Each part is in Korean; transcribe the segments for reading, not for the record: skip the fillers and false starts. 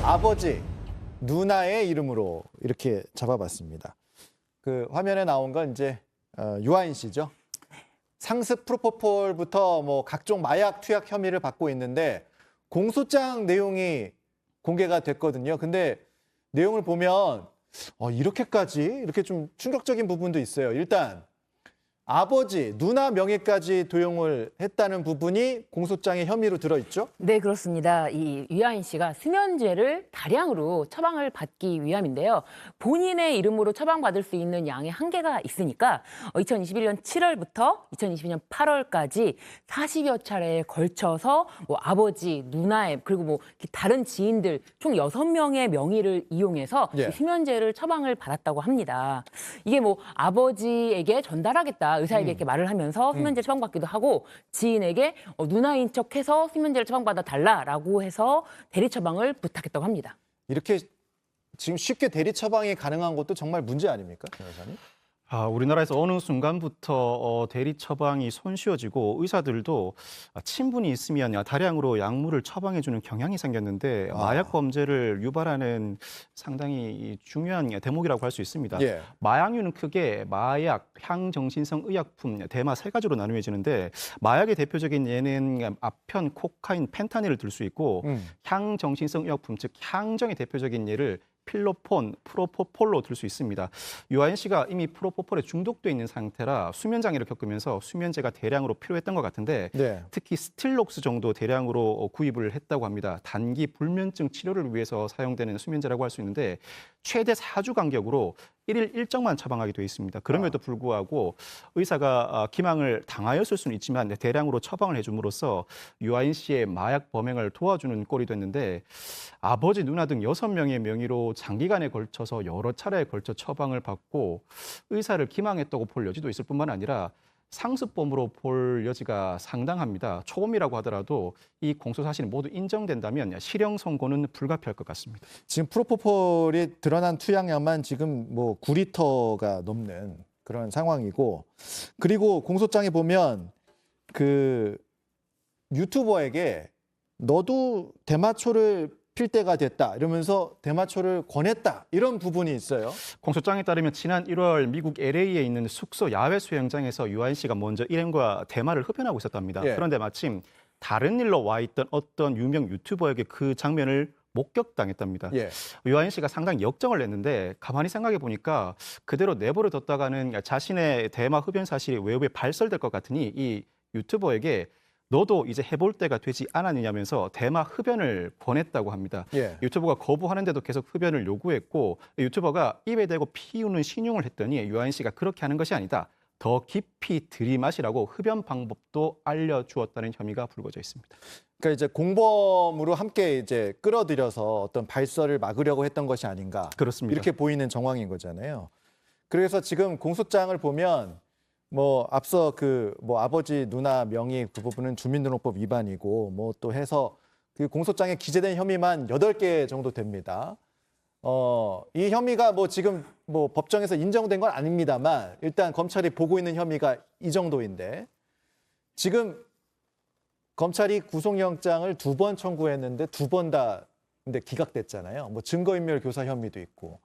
아버지, 누나의 이름으로 이렇게 잡아봤습니다. 그 화면에 나온 건 이제 유아인 씨죠. 상습 프로포폴부터 뭐 각종 마약 투약 혐의를 받고 있는데 공소장 내용이 공개가 됐거든요. 근데 내용을 보면 이렇게까지 이렇게 좀 충격적인 부분도 있어요. 일단 아버지, 누나 명의까지 도용을 했다는 부분이 공소장의 혐의로 들어있죠? 네, 그렇습니다. 이 유아인 씨가 수면제를 다량으로 처방을 받기 위함인데요. 본인의 이름으로 처방받을 수 있는 양의 한계가 있으니까 2021년 7월부터 2022년 8월까지 40여 차례에 걸쳐서 뭐 아버지, 누나의 그리고 뭐 다른 지인들 총 6명의 명의를 이용해서 예. 수면제를 처방을 받았다고 합니다. 이게 뭐 아버지에게 전달하겠다. 의사에게 이렇게 말을 하면서 수면제 처방받기도 하고 지인에게 누나인 척해서 수면제를 처방받아 달라라고 해서 대리 처방을 부탁했다고 합니다. 이렇게 지금 쉽게 대리 처방이 가능한 것도 정말 문제 아닙니까, 변호사님? 우리나라에서 어느 순간부터 대리 처방이 손쉬워지고 의사들도 친분이 있으면 다량으로 약물을 처방해주는 경향이 생겼는데 마약 범죄를 유발하는 상당히 중요한 대목이라고 할 수 있습니다. 예. 마약류는 크게 마약, 향정신성 의약품, 대마 세 가지로 나누어지는데 마약의 대표적인 예는 아편, 코카인, 펜타닐을 들 수 있고 향정신성 의약품, 즉 향정의 대표적인 예를 필로폰, 프로포폴로 들 수 있습니다. 유아인 씨가 이미 프로포폴에 중독돼 있는 상태라 수면 장애를 겪으면서 수면제가 대량으로 필요했던 것 같은데 네. 특히 스틸록스 정도 대량으로 구입을 했다고 합니다. 단기 불면증 치료를 위해서 사용되는 수면제라고 할 수 있는데 최대 4주 간격으로 1일 일정만 처방하게 돼 있습니다. 그럼에도 불구하고 의사가 기망을 당하였을 수는 있지만 대량으로 처방을 해줌으로써 유아인 씨의 마약 범행을 도와주는 꼴이 됐는데 아버지, 누나 등 6명의 명의로 장기간에 걸쳐서 여러 차례에 걸쳐 처방을 받고 의사를 기망했다고 볼 여지도 있을 뿐만 아니라 상습범으로 볼 여지가 상당합니다. 초범이라고 하더라도 이 공소 사실이 모두 인정된다면 실형 선고는 불가피할 것 같습니다. 지금 프로포폴이 드러난 투약량만 지금 뭐 9리터가 넘는 그런 상황이고, 그리고 공소장에 보면 그 유튜버에게 너도 대마초를 필 때가 됐다 이러면서 대마초를 권했다 이런 부분이 있어요. 공소장에 따르면 지난 1월 미국 LA에 있는 숙소 야외 수영장에서 유아인 씨가 먼저 일행과 대마를 흡연하고 있었답니다. 예. 그런데 마침 다른 일로 와 있던 어떤 유명 유튜버에게 그 장면을 목격당했답니다. 예. 유아인 씨가 상당히 역정을 냈는데 가만히 생각해 보니까 그대로 내버려 뒀다가는 자신의 대마 흡연 사실이 외부에 발설될 것 같으니 이 유튜버에게 너도 이제 해볼 때가 되지 않았느냐면서 대마 흡연을 권했다고 합니다. 예. 유튜버가 거부하는데도 계속 흡연을 요구했고 유튜버가 입에 대고 피우는 신용을 했더니 유아인 씨가 그렇게 하는 것이 아니다. 더 깊이 들이마시라고 흡연 방법도 알려주었다는 혐의가 불거져 있습니다. 그러니까 이제 공범으로 함께 이제 끌어들여서 어떤 발설을 막으려고 했던 것이 아닌가. 그렇습니다. 이렇게 보이는 정황인 거잖아요. 그래서 지금 공소장을 보면 뭐 앞서 그 뭐 아버지, 누나 명의 그 부분은 주민등록법 위반이고 뭐 또 해서 그 공소장에 기재된 혐의만 8개 정도 됩니다. 이 혐의가 뭐 지금 뭐 법정에서 인정된 건 아닙니다만 일단 검찰이 보고 있는 혐의가 이 정도인데 지금 검찰이 구속영장을 2번 청구했는데 2번 다 근데 기각됐잖아요. 뭐 증거인멸 교사 혐의도 있고.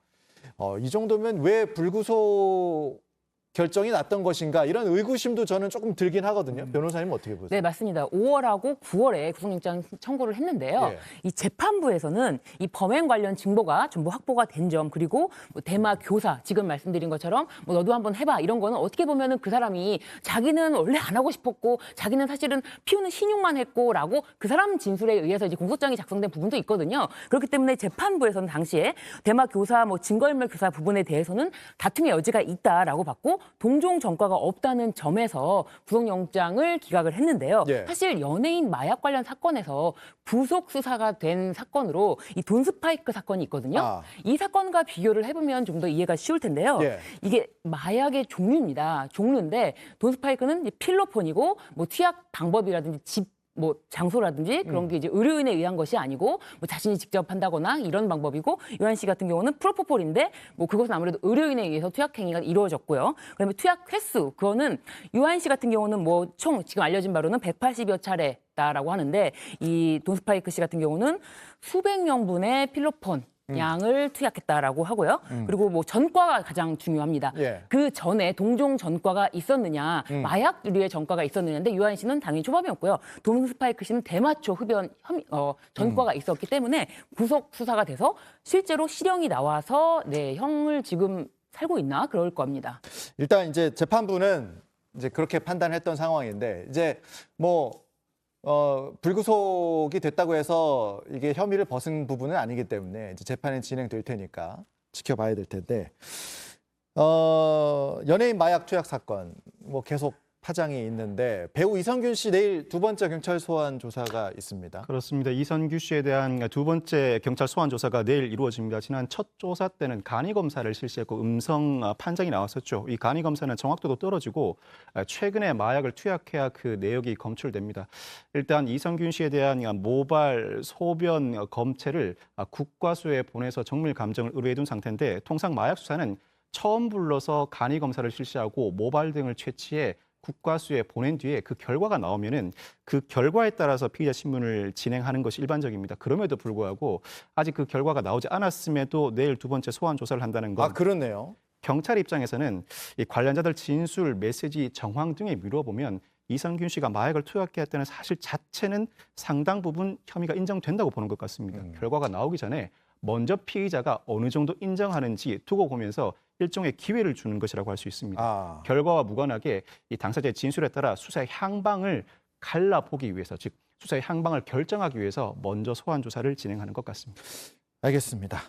이 정도면 왜 불구속 결정이 났던 것인가 이런 의구심도 저는 조금 들긴 하거든요. 변호사님 어떻게 보세요? 네, 맞습니다. 5월하고 9월에 구속영장 청구를 했는데요. 예. 이 재판부에서는 이 범행 관련 증거가 전부 확보가 된 점, 그리고 뭐 대마 교사, 지금 말씀드린 것처럼 뭐 너도 한번 해봐 이런 거는 어떻게 보면은 그 사람이 자기는 원래 안 하고 싶었고 자기는 사실은 피우는 신용만 했고라고 그 사람 진술에 의해서 이제 공소장이 작성된 부분도 있거든요. 그렇기 때문에 재판부에서는 당시에 대마 교사, 뭐 증거인멸 교사 부분에 대해서는 다툼의 여지가 있다라고 봤고 동종 전과가 없다는 점에서 구속영장을 기각을 했는데요. 예. 사실 연예인 마약 관련 사건에서 부속 수사가 된 사건으로 이 돈 스파이크 사건이 있거든요. 이 사건과 비교를 해보면 좀 더 이해가 쉬울 텐데요. 예. 이게 마약의 종류입니다. 종류인데 돈 스파이크는 필로폰이고 뭐 투약 방법이라든지 뭐 장소라든지 그런 게 이제 의료인에 의한 것이 아니고 뭐 자신이 직접 한다거나 이런 방법이고, 유한 씨 같은 경우는 프로포폴인데 뭐 그것은 아무래도 의료인에 의해서 투약 행위가 이루어졌고요. 그다음에 투약 횟수, 그거는 유한 씨 같은 경우는 뭐 총 지금 알려진 바로는 180여 차례다라고 하는데, 이 돈 스파이크 씨 같은 경우는 수백 명분의 필로폰 양을 투약했다라고 하고요. 그리고 뭐 전과가 가장 중요합니다. 예. 그 전에 동종 전과가 있었느냐, 마약류의 전과가 있었느냐인데 유한 씨는 당연히 초범이었고요. 돈 스파이크 씨는 대마초 흡연 전과가 있었기 때문에 구속 수사가 돼서 실제로 실형이 나와서 네, 형을 지금 살고 있나 그럴 겁니다. 일단 이제 재판부는 이제 그렇게 판단했던 상황인데, 이제 뭐 불구속이 됐다고 해서 이게 혐의를 벗은 부분은 아니기 때문에 이제 재판이 진행될 테니까 지켜봐야 될 텐데, 연예인 마약 투약 사건 뭐 계속 파장이 있는데, 배우 이성균 씨 내일 두 번째 경찰 소환 조사가 있습니다. 그렇습니다. 이선규 씨에 대한 두 번째 경찰 소환 조사가 내일 이루어집니다. 지난 첫 조사 때는 간이 검사를 실시했고 음성 판정이 나왔었죠. 이 간이 검사는 정확도도 떨어지고 최근에 마약을 투약해야 그 내역이 검출됩니다. 일단 이선균 씨에 대한 모발, 소변 검체를 국과수에 보내서 정밀 감정을 의뢰해둔 상태인데, 통상 마약 수사는 처음 불러서 간이 검사를 실시하고 모발 등을 채취해 국과수에 보낸 뒤에 그 결과가 나오면은 그 결과에 따라서 피의자 신문을 진행하는 것이 일반적입니다. 그럼에도 불구하고 아직 그 결과가 나오지 않았음에도 내일 두 번째 소환 조사를 한다는 건, 그렇네요. 경찰 입장에서는 이 관련자들 진술, 메시지, 정황 등에 미뤄보면 이선균 씨가 마약을 투약했다는 사실 자체는 상당 부분 혐의가 인정된다고 보는 것 같습니다. 결과가 나오기 전에 먼저 피의자가 어느 정도 인정하는지 두고 보면서 일종의 기회를 주는 것이라고 할 수 있습니다. 결과와 무관하게 이 당사자의 진술에 따라 수사의 향방을 갈라보기 위해서, 즉 수사의 향방을 결정하기 위해서 먼저 소환 조사를 진행하는 것 같습니다. 알겠습니다.